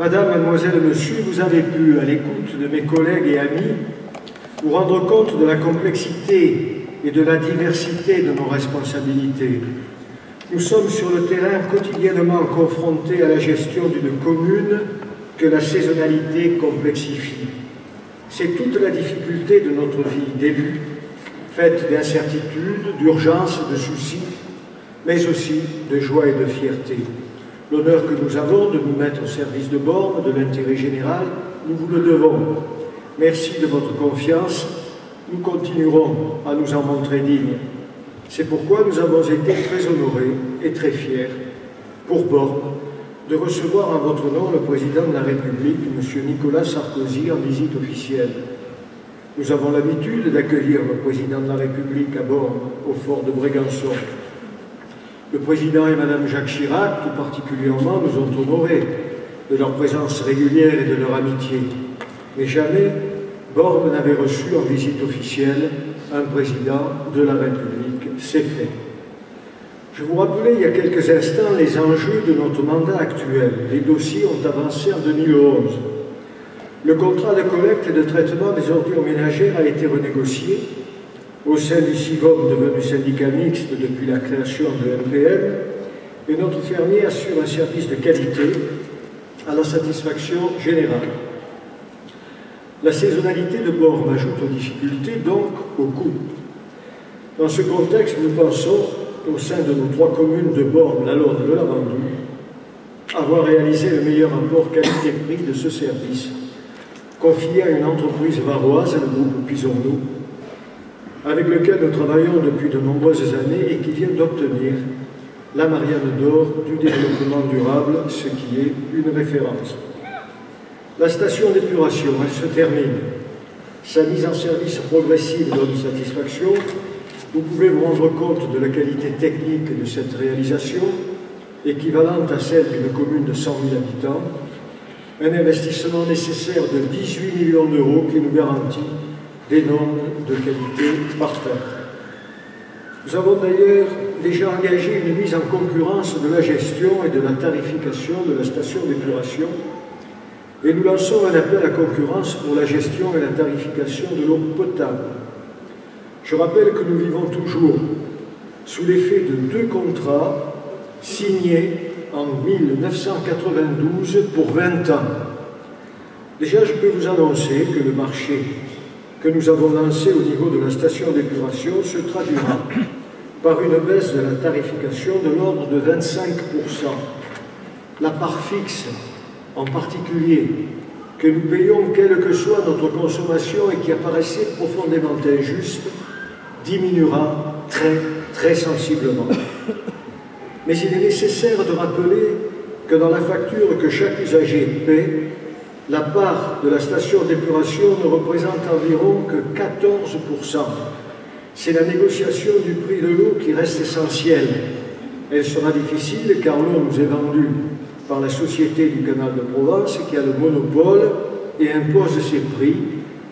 Madame, mademoiselle, monsieur, vous avez pu, à l'écoute de mes collègues et amis, vous rendre compte de la complexité et de la diversité de nos responsabilités. Nous sommes sur le terrain quotidiennement confrontés à la gestion d'une commune que la saisonnalité complexifie. C'est toute la difficulté de notre vie d'élu, faite d'incertitudes, d'urgences, de soucis, mais aussi de joie et de fierté. L'honneur que nous avons de nous mettre au service de Bormes, de l'intérêt général, nous vous le devons. Merci de votre confiance. Nous continuerons à nous en montrer dignes. C'est pourquoi nous avons été très honorés et très fiers, pour Bormes, de recevoir en votre nom le président de la République, M. Nicolas Sarkozy, en visite officielle. Nous avons l'habitude d'accueillir le président de la République à Bormes, au fort de Brégançon. Le président et Mme Jacques Chirac, tout particulièrement, nous ont honorés de leur présence régulière et de leur amitié. Mais jamais Bormes n'avait reçu en visite officielle un président de la République. C'est fait. Je vous rappelais il y a quelques instants les enjeux de notre mandat actuel. Les dossiers ont avancé en 2011. Le contrat de collecte et de traitement des ordures ménagères a été renégocié au sein du CIVOM, devenu syndicat mixte depuis la création de l'MPM, et notre fermier assure un service de qualité à la satisfaction générale. La saisonnalité de Bormes ajoute aux difficultés, donc aux coûts. Dans ce contexte, nous pensons, au sein de nos 3 communes de Bormes, la Londe et le Lavandou, avoir réalisé le meilleur rapport qualité-prix de ce service, confié à une entreprise varoise, le groupe Pisons-nous, avec lequel nous travaillons depuis de nombreuses années et qui vient d'obtenir la Marianne d'or du développement durable, ce qui est une référence. La station d'épuration, elle se termine. Sa mise en service progressive donne satisfaction. Vous pouvez vous rendre compte de la qualité technique de cette réalisation, équivalente à celle d'une commune de 100 000 habitants, un investissement nécessaire de 18 millions d'euros qui nous garantit des normes de qualité parfaites. Nous avons d'ailleurs déjà engagé une mise en concurrence de la gestion et de la tarification de la station d'épuration et nous lançons un appel à concurrence pour la gestion et la tarification de l'eau potable. Je rappelle que nous vivons toujours sous l'effet de 2 contrats signés en 1992 pour 20 ans. Déjà, je peux vous annoncer que le marché que nous avons lancé au niveau de la station d'épuration se traduira par une baisse de la tarification de l'ordre de 25%. La part fixe, en particulier, que nous payons quelle que soit notre consommation et qui apparaissait profondément injuste, diminuera très sensiblement. Mais il est nécessaire de rappeler que dans la facture que chaque usager paie, la part de la station d'épuration ne représente environ que 14%. C'est la négociation du prix de l'eau qui reste essentielle. Elle sera difficile car l'eau nous est vendue par la Société du Canal de Provence qui a le monopole et impose ses prix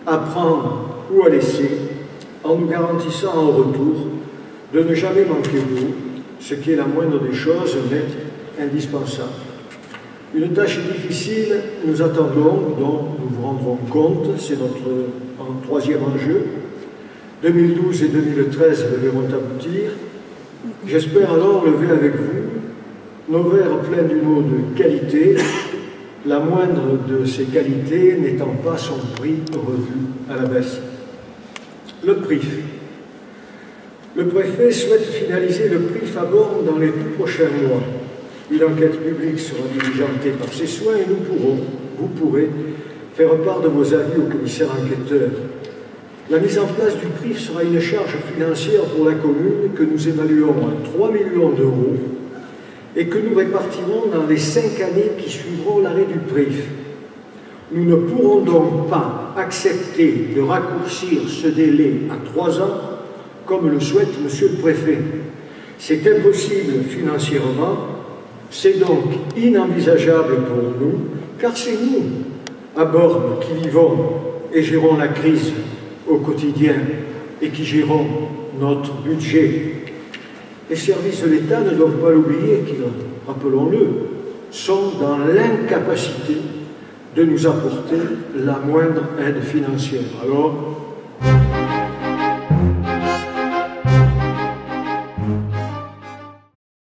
à prendre ou à laisser en nous garantissant en retour de ne jamais manquer d'eau, ce qui est la moindre des choses, mais indispensable. Une tâche difficile nous attendons, dont nous vous rendrons compte, c'est notre 3e enjeu. 2012 et 2013 devront aboutir. J'espère alors lever avec vous nos verres pleins d'une eau de qualité, la moindre de ces qualités n'étant pas son prix revu à la baisse. Le PRIF. Le préfet souhaite finaliser le PRIF à Bormes dans les tout prochains mois. Une enquête publique sera diligentée par ses soins et vous pourrez faire part de vos avis au commissaire enquêteur. La mise en place du PRIF sera une charge financière pour la commune que nous évaluons à 3 millions d'euros et que nous répartirons dans les 5 années qui suivront l'arrêt du PRIF. Nous ne pourrons donc pas accepter de raccourcir ce délai à 3 ans comme le souhaite Monsieur le Préfet. C'est impossible financièrement, c'est donc inenvisageable pour nous, car c'est nous, à Bormes, qui vivons et gérons la crise au quotidien et qui gérons notre budget. Les services de l'État ne doivent pas l'oublier, qui, rappelons-le, sont dans l'incapacité de nous apporter la moindre aide financière. Alors,